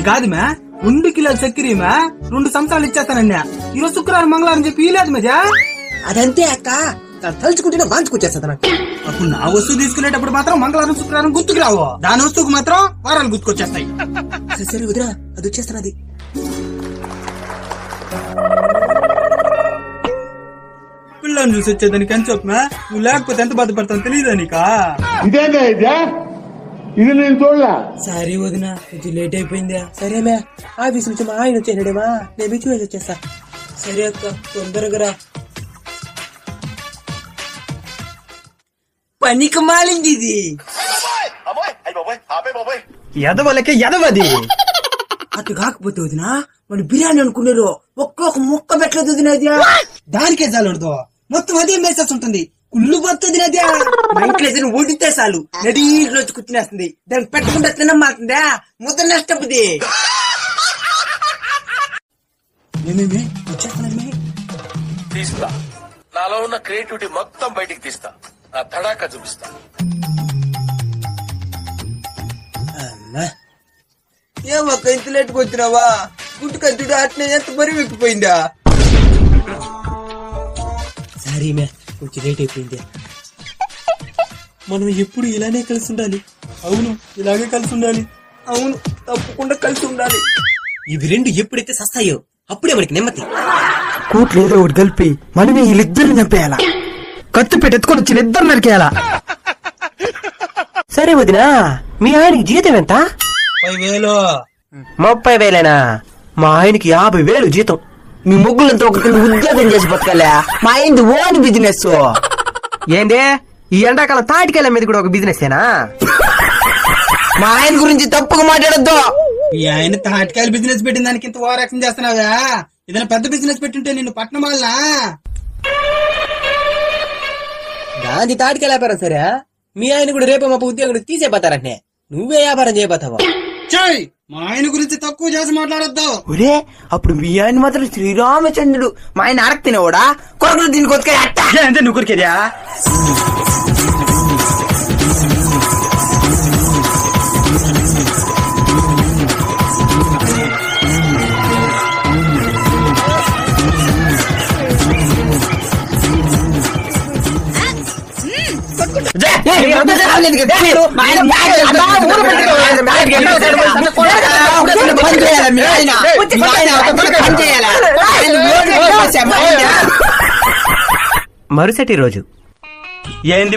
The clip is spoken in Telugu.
కాదు మే 2 కిలోల చక్కెర మే 2 సంవత్సరాలు ఇచ్చేస్తానన్నా. ఈరోజు శుక్రవారం మంగళవారం చెప్పి ఇలేదు మజా. అదంతే అక్క, తలుచుకుంటేనే వాంచుకొచ్చేస్తా నాకు. అప్పుడు నా వస్తువు తీసుకునేటప్పుడు మాత్రం మంగళవారం శుక్రవారం గుర్తుకు రావు, దాని వస్తువుకు మాత్రం వారాలు గుర్తుకొచ్చేస్తాయి. సరే వదినా, అది వచ్చేస్తానది. పిల్లని చూసి వచ్చేదానికి అని చెప్పమా, నువ్వు లేకపోతే ఎంత బాధపడతాను తెలియదా నీకా? ఇది నేను చూడలే. సరే వదినా, కొంచెం లేట్ అయిపోయిందా? సరేమే, ఆఫీస్ నుంచి మా ఆయన వచ్చేసాడేమా, నేను బిచ్చి వేసి వచ్చేస్తా. సరే అక్క, తొందరగా రా. పనికి మాలింది ఇది. ఎదవలకే ఎదవది. అటు కాకపోతే వదినా, మన బిర్యానీ అనుకున్నారు ఒక్కొక్క ముక్క పెట్టలేదు వదినది. దానికే చాలు మొత్తం అదే మెసేజ్ ఉంటుంది. కుళ్ళు పోతుంది నది. మా ఇంట్లో ఏదైనా వండితే చాలు నడీలో వచ్చి కూర్చునేస్తుంది. దానికి పెట్టకుండా తినమాకుందా ముద్ద నష్టపోద్ది. వచ్చేస్తున్నాడు. తీస్తా, నాలో ఉన్న క్రియేటివిటీ మొత్తం బయటికి తీస్తా, నా తడాకా చూపిస్తా. ఏమక్క ఇంత లేట్కి వచ్చినావా? గుట్టుకద్దుడు అట్నే ఎంత బరువు ఎక్కిపోయిందా? సరే మే, కొంచెం లేట్ అయిపోయింది. మనం ఎప్పుడు ఇలానే కలిసి ఉండాలి. అవును, ఇలాగే కలిసి ఉండాలి. అవును, తప్పకుండా కలిసి ఉండాలి. ఇవి రెండు ఎప్పుడైతే సస్తాయో అప్పుడే మనకి నెమ్మది. కూట్లు ఏదో ఒకటి కలిపి మనమే వీళ్ళిద్దరిని చంపేయాలా, కత్తి పెట్టి ఎత్తుకొని వచ్చి ఇద్దరు నరికేయాలా. సరే వదినా, మీ ఆయనకి జీతం ఎంత? 30,000. మా ఆయనకి 50,000 జీతం. మీ ముగ్గులంతా ఒక ఉద్యోగం చేసి బతకాలే, మా అయింది ఓన్ బిజినెస్. ఏందే ఈ ఎండాకాలం తాటికాయల మీద కూడా ఒక బిజినెస్ ఏనా? మా ఆయన గురించి తప్పుగా మాట్లాడద్దు. ఈ ఆయన తాటికాయలు బిజినెస్ పెట్టిన దానికి ఇంత ఓవర్ యాక్షన్ చేస్తున్నావా? ఏదైనా పెద్ద బిజినెస్ పెట్టుంటే నిన్ను పట్నం వాళ్ళ. గాంధీ తాటికాయల వ్యాపారం సరే, మీ ఆయన కూడా రేపు మా ఉద్యోగం తీసేపోతారంటే నువ్వే వ్యాపారం చేయబోతావా? చాయ్, మా ఆయన గురించి తక్కువ చేసి మాట్లాడొద్దు. ఒరే, అప్పుడు మీ ఆయన మాత్రం శ్రీరామచంద్రుడు. మా ఆయన అరక తినేవాడా? కొరకలు దీనికి కొత్త అంటే నువ్వు కొరికేదా? మరుసటి రోజు ఏంది